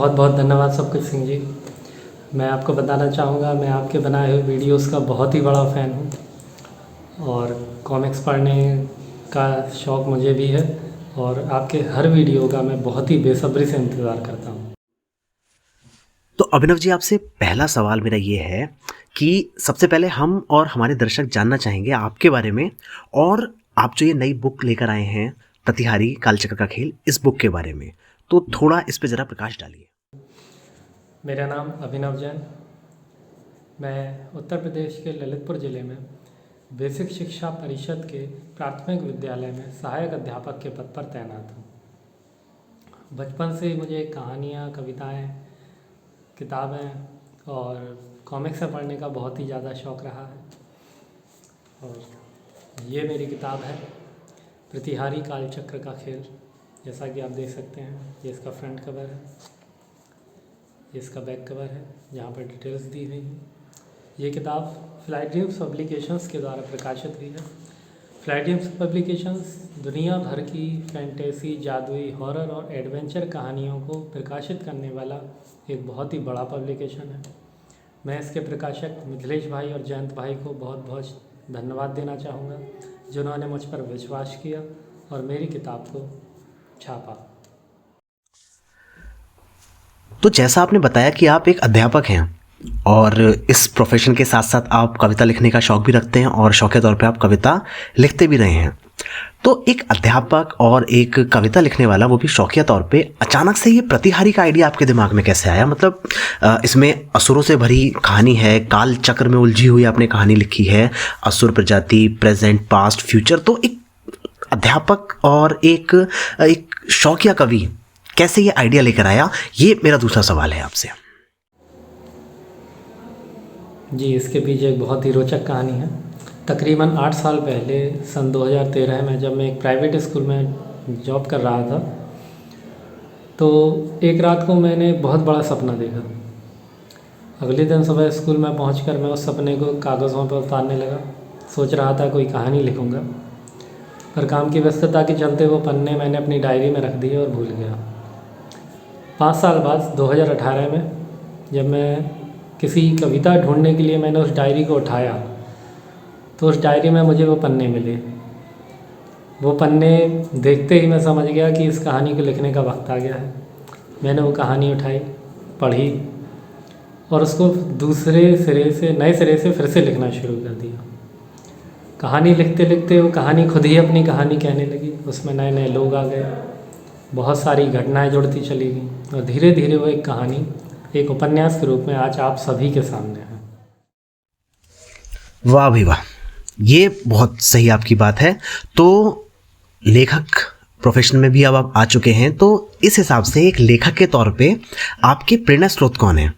बहुत बहुत धन्यवाद सबकुछ सिंह जी। मैं आपको बताना चाहूँगा, मैं आपके बनाए हुए वीडियोस का बहुत ही बड़ा फ़ैन हूँ और कॉमिक्स पढ़ने का शौक़ मुझे भी है और आपके हर वीडियो का मैं बहुत ही बेसब्री से इंतज़ार करता हूँ। तो अभिनव जी, आपसे पहला सवाल मेरा ये है कि सबसे पहले हम और हमारे दर्शक जानना चाहेंगे आपके बारे में, और आप जो ये नई बुक लेकर आए हैं, प्रतिहारी कालचक्र का खेल, इस बुक के बारे में। तो थोड़ा इस पे ज़रा प्रकाश डालिए। मेरा नाम अभिनव जैन। मैं उत्तर प्रदेश के ललितपुर ज़िले में बेसिक शिक्षा परिषद के प्राथमिक विद्यालय में सहायक अध्यापक के पद पर तैनात हूँ। बचपन से मुझे कहानियाँ, कविताएँ, किताबें और कॉमिक्स पढ़ने का बहुत ही ज़्यादा शौक़ रहा है। और ये मेरी किताब है प्रतिहारी कालचक्र का खेल। जैसा कि आप देख सकते हैं, ये इसका फ्रंट कवर है, ये इसका बैक कवर है, जहाँ पर डिटेल्स दी हुई हैं। ये किताब फ्लाई ड्रीम्स पब्लिकेशंस के द्वारा प्रकाशित हुई है। फ्लाई ड्रीम्स पब्लिकेशंस दुनिया भर की फैंटेसी, जादुई, हॉरर और एडवेंचर कहानियों को प्रकाशित करने वाला एक बहुत ही बड़ा पब्लिकेशन है। मैं इसके प्रकाशक मिथिलेश भाई और जयंत भाई को बहुत बहुत धन्यवाद देना चाहूँगा, जिन्होंने मुझ पर विश्वास किया और मेरी किताब को छापा। तो जैसा आपने बताया कि आप एक अध्यापक हैं और इस प्रोफेशन के साथ साथ आप कविता लिखने का शौक़ भी रखते हैं और शौकिया तौर पे आप कविता लिखते भी रहे हैं। तो एक अध्यापक और एक कविता लिखने वाला, वो भी शौकिया तौर पे, अचानक से ये प्रतिहारी का आइडिया आपके दिमाग में कैसे आया? मतलब इसमें असुरों से भरी कहानी है, काल चक्र में उलझी हुई आपने कहानी लिखी है, असुर प्रजाति, प्रेजेंट, पास्ट, फ्यूचर। तो एक अध्यापक और एक शौकिया कवि कैसे ये आइडिया लेकर आया, ये मेरा दूसरा सवाल है आपसे। जी, इसके पीछे एक बहुत ही रोचक कहानी है। तकरीबन 8 साल पहले सन 2013 में जब मैं एक प्राइवेट स्कूल में जॉब कर रहा था, तो एक रात को मैंने बहुत बड़ा सपना देखा। अगले दिन सुबह स्कूल में पहुंचकर मैं उस सपने को कागज़ों पर उतारने लगा। सोच रहा था कोई कहानी लिखूंगा, पर काम की व्यस्तता के चलते वो पन्ने मैंने अपनी डायरी में रख दिए और भूल गया। 5 साल बाद 2018 में जब मैं किसी कविता ढूंढने के लिए मैंने उस डायरी को उठाया, तो उस डायरी में मुझे वो पन्ने मिले। वो पन्ने देखते ही मैं समझ गया कि इस कहानी को लिखने का वक्त आ गया है। मैंने वो कहानी उठाई, पढ़ी और उसको दूसरे सिरे से, नए सिरे से फिर से लिखना शुरू कर दिया। कहानी लिखते लिखते वो कहानी खुद ही अपनी कहानी कहने लगी। उसमें नए नए लोग आ गए, बहुत सारी घटनाएं जुड़ती चली गई और धीरे धीरे वो एक कहानी, एक उपन्यास के रूप में आज आप सभी के सामने है। वाह भाई वाह, ये बहुत सही आपकी बात है। तो लेखक प्रोफेशन में भी अब आप आ चुके हैं, तो इस हिसाब से एक लेखक के तौर पे आपके प्रेरणा स्रोत कौन है?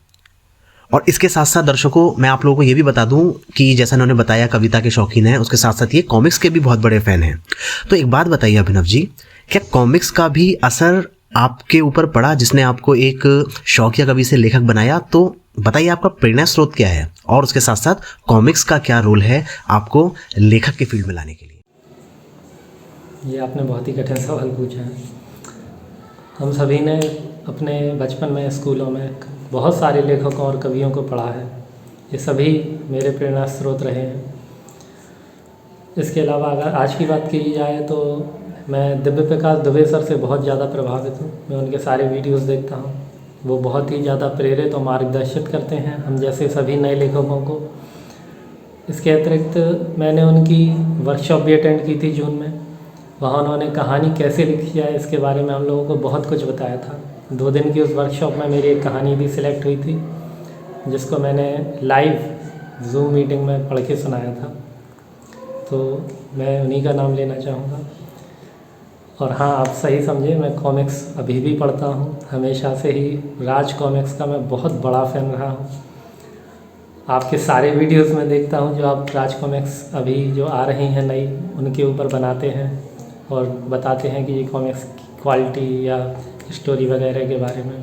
और इसके साथ साथ दर्शकों, मैं आप लोगों को ये भी बता दूं कि जैसा उन्होंने बताया कविता के शौकीन हैं, उसके साथ साथ ये कॉमिक्स के भी बहुत बड़े फ़ैन हैं। तो एक बात बताइए अभिनव जी, क्या कॉमिक्स का भी असर आपके ऊपर पड़ा जिसने आपको एक शौकिया कवि से लेखक बनाया? तो बताइए आपका प्रेरणा स्रोत क्या है और उसके साथ साथ कॉमिक्स का क्या रोल है आपको लेखक के फील्ड में लाने के लिए? ये आपने बहुत ही कठिन सवाल पूछा है। हम सभी ने अपने बचपन में स्कूलों में बहुत सारे लेखकों और कवियों को पढ़ा है। ये सभी मेरे प्रेरणा स्रोत रहे हैं। इसके अलावा अगर आज की बात की जाए तो मैं दिव्य प्रकाश दुबे सर से बहुत ज़्यादा प्रभावित हूँ। मैं उनके सारे वीडियोस देखता हूँ। वो बहुत ही ज़्यादा प्रेरित और मार्गदर्शित करते हैं हम जैसे सभी नए लेखकों को। इसके अतिरिक्त मैंने उनकी वर्कशॉप भी अटेंड की थी जून में। वहाँ उन्होंने कहानी कैसे लिखी है इसके बारे में हम लोगों को बहुत कुछ बताया था। 2 दिन की उस वर्कशॉप में मेरी एक कहानी भी सिलेक्ट हुई थी, जिसको मैंने लाइव जूम मीटिंग में पढ़ के सुनाया था। तो मैं उन्हीं का नाम लेना चाहूँगा। और हाँ, आप सही समझे, मैं कॉमिक्स अभी भी पढ़ता हूँ। हमेशा से ही राज कॉमिक्स का मैं बहुत बड़ा फ़ैन रहा हूँ। आपके सारे वीडियोस में देखता हूँ जो आप राज कॉमिक्स अभी जो आ रही हैं नई, उनके ऊपर बनाते हैं और बताते हैं कि ये कॉमिक्स की क्वालिटी या स्टोरी वगैरह के बारे में।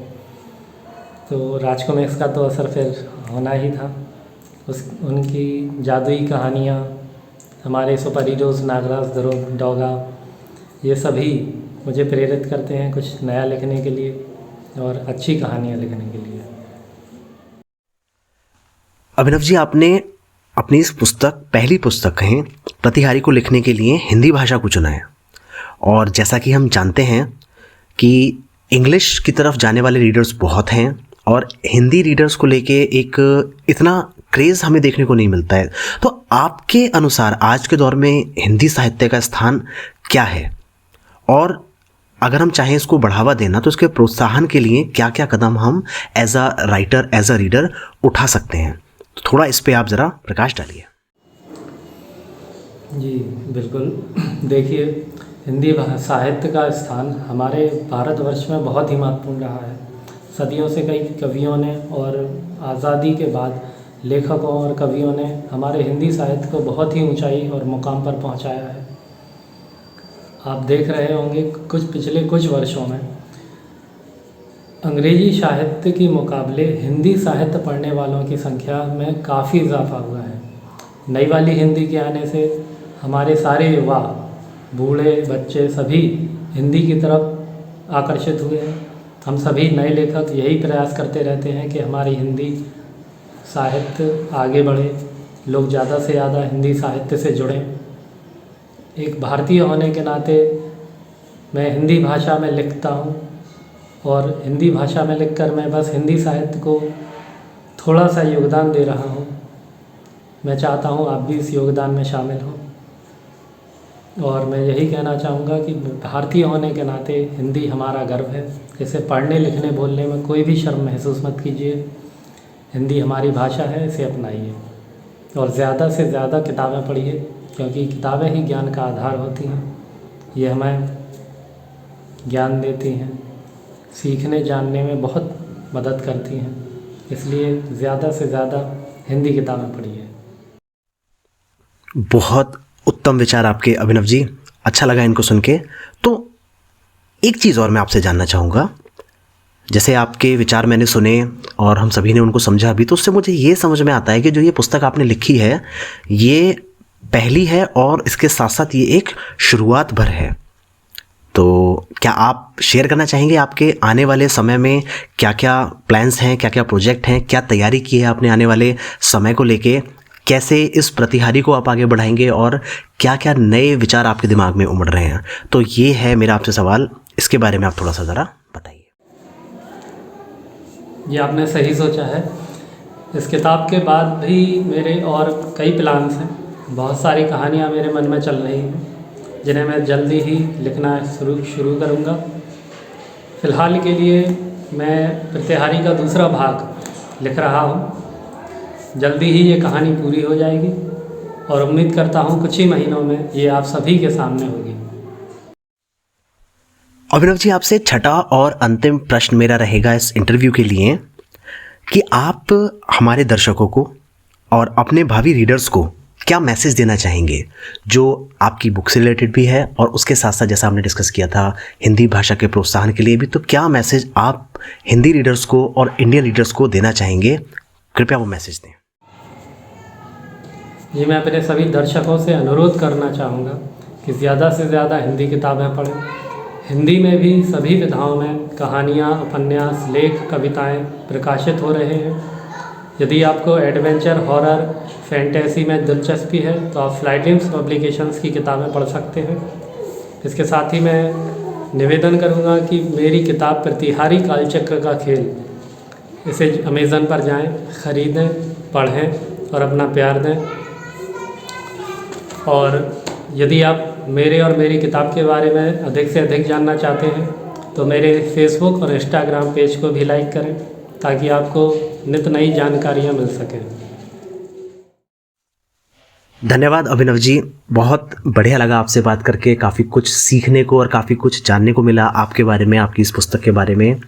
तो राज कॉमिक्स का तो असर फिर होना ही था। उनकी जादुई कहानियाँ, हमारे सुपर हीरोज़ नागराज, दरोगा, ये सभी मुझे प्रेरित करते हैं कुछ नया लिखने के लिए। और अच्छी कहानियाँ लिखने के लिए। अभिनव जी, आपने अपनी इस पुस्तक, पहली पुस्तक कहें, प्रतिहारी को लिखने के लिए हिंदी भाषा को चुना है। और जैसा कि हम जानते हैं कि इंग्लिश की तरफ जाने वाले रीडर्स बहुत हैं और हिंदी रीडर्स को लेके एक इतना क्रेज़ हमें देखने को नहीं मिलता है। तो आपके अनुसार आज के दौर में हिंदी साहित्य का स्थान क्या है, और अगर हम चाहें इसको बढ़ावा देना तो इसके प्रोत्साहन के लिए क्या क्या कदम हम as a writer, as a reader उठा सकते हैं? तो थोड़ा इस पे आप ज़रा प्रकाश डालिए। जी बिल्कुल। देखिए, हिंदी साहित्य का स्थान हमारे भारतवर्ष में बहुत ही महत्वपूर्ण रहा है। सदियों से कई कवियों ने और आज़ादी के बाद लेखकों और कवियों ने हमारे हिंदी साहित्य को बहुत ही ऊंचाई और मुकाम पर पहुंचाया है। आप देख रहे होंगे पिछले कुछ वर्षों में अंग्रेजी साहित्य के मुकाबले हिंदी साहित्य पढ़ने वालों की संख्या में काफ़ी इजाफा हुआ है। नई वाली हिंदी के आने से हमारे सारे युवा, बूढ़े, बच्चे सभी हिंदी की तरफ आकर्षित हुए हैं। हम सभी नए लेखक यही प्रयास करते रहते हैं कि हमारी हिंदी साहित्य आगे बढ़े, लोग ज़्यादा से ज़्यादा हिंदी साहित्य से जुड़ें। एक भारतीय होने के नाते मैं हिंदी भाषा में लिखता हूँ और हिंदी भाषा में लिखकर मैं बस हिंदी साहित्य को थोड़ा सा योगदान दे रहा हूँ। मैं चाहता हूँ आप भी इस योगदान में शामिल हों। और मैं यही कहना चाहूँगा कि भारतीय होने के नाते हिंदी हमारा गर्व है। इसे पढ़ने, लिखने, बोलने में कोई भी शर्म महसूस मत कीजिए। हिंदी हमारी भाषा है, इसे अपनाइए और ज़्यादा से ज़्यादा किताबें पढ़िए, क्योंकि किताबें ही ज्ञान का आधार होती हैं। ये हमें ज्ञान देती हैं, सीखने जानने में बहुत मदद करती हैं। इसलिए ज़्यादा से ज़्यादा हिंदी किताबें पढ़िए। बहुत उत्तम विचार आपके अभिनव जी, अच्छा लगा इनको सुन के। तो एक चीज़ और मैं आपसे जानना चाहूँगा। जैसे आपके विचार मैंने सुने और हम सभी ने उनको समझा भी, तो उससे मुझे ये समझ में आता है कि जो ये पुस्तक आपने लिखी है ये पहली है और इसके साथ साथ ये एक शुरुआत भर है। तो क्या आप शेयर करना चाहेंगे आपके आने वाले समय में क्या क्या प्लान्स हैं, क्या क्या प्रोजेक्ट हैं, क्या तैयारी की है आपने आने वाले समय को लेके, कैसे इस प्रतिहारी को आप आगे बढ़ाएंगे और क्या क्या नए विचार आपके दिमाग में उमड़ रहे हैं? तो ये है मेरा आपसे सवाल, इसके बारे में आप थोड़ा सा ज़रा बताइए। ये आपने सही सोचा है। इस किताब के बाद भी मेरे और कई प्लान्स हैं। बहुत सारी कहानियाँ मेरे मन में चल रही हैं जिन्हें मैं जल्दी ही लिखना शुरू करूँगा। फ़िलहाल के लिए मैं प्रतिहारी का दूसरा भाग लिख रहा हूँ। जल्दी ही ये कहानी पूरी हो जाएगी और उम्मीद करता हूँ कुछ ही महीनों में ये आप सभी के सामने होगी। अभिनव जी, आपसे छठा और अंतिम प्रश्न मेरा रहेगा इस इंटरव्यू के लिए कि आप हमारे दर्शकों को और अपने भावी रीडर्स को क्या मैसेज देना चाहेंगे, जो आपकी बुक से रिलेटेड भी है और उसके साथ साथ जैसा हमने डिस्कस किया था हिंदी भाषा के प्रोत्साहन के लिए भी। तो क्या मैसेज आप हिंदी रीडर्स को और इंडियन रीडर्स को देना चाहेंगे? कृपया वो मैसेज दें। जी, मैं अपने सभी दर्शकों से अनुरोध करना चाहूँगा कि ज़्यादा से ज़्यादा हिंदी किताबें पढ़ें। हिंदी में भी सभी विधाओं में कहानियाँ, उपन्यास, लेख, कविताएं प्रकाशित हो रहे हैं। यदि आपको एडवेंचर, हॉरर, फैंटेसी में दिलचस्पी है तो आप फ्लाइटलिम्स पब्लिकेशंस की किताबें पढ़ सकते हैं। इसके साथ ही मैं निवेदन करूँगा कि मेरी किताब प्रतिहारी कालचक्र का खेल, इसे अमेज़न पर जाएं, ख़रीदें, पढ़ें और अपना प्यार दें। और यदि आप मेरे और मेरी किताब के बारे में अधिक से अधिक जानना चाहते हैं तो मेरे फेसबुक और इंस्टाग्राम पेज को भी लाइक करें ताकि आपको नित नई जानकारियाँ मिल सकें। धन्यवाद अभिनव जी, बहुत बढ़िया लगा आपसे बात करके। काफ़ी कुछ सीखने को और काफ़ी कुछ जानने को मिला आपके बारे में, आपकी इस पुस्तक के बारे में।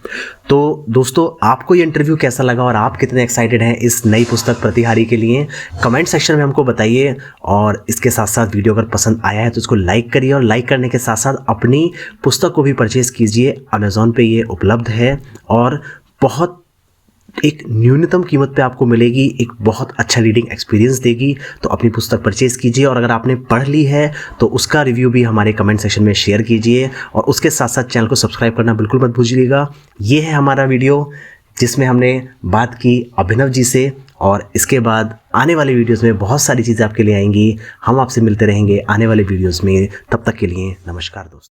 तो दोस्तों, आपको ये इंटरव्यू कैसा लगा और आप कितने एक्साइटेड हैं इस नई पुस्तक प्रतिहारी के लिए, कमेंट सेक्शन में हमको बताइए। और इसके साथ साथ वीडियो अगर पसंद आया है तो इसको लाइक करिए और लाइक करने के साथ साथ अपनी पुस्तक को भी परचेज़ कीजिए। अमेज़ॉन पे ये उपलब्ध है और बहुत एक न्यूनतम कीमत पे आपको मिलेगी, एक बहुत अच्छा रीडिंग एक्सपीरियंस देगी। तो अपनी पुस्तक परचेज़ कीजिए, और अगर आपने पढ़ ली है तो उसका रिव्यू भी हमारे कमेंट सेक्शन में शेयर कीजिए, और उसके साथ साथ चैनल को सब्सक्राइब करना बिल्कुल मत भूलिएगा। ये है हमारा वीडियो जिसमें हमने बात की अभिनव जी से, और इसके बाद आने वाले वीडियोज़ में बहुत सारी चीज़ें आपके लिए आएंगी। हम आपसे मिलते रहेंगे आने वाले वीडियोज़ में। तब तक के लिए नमस्कार दोस्तों।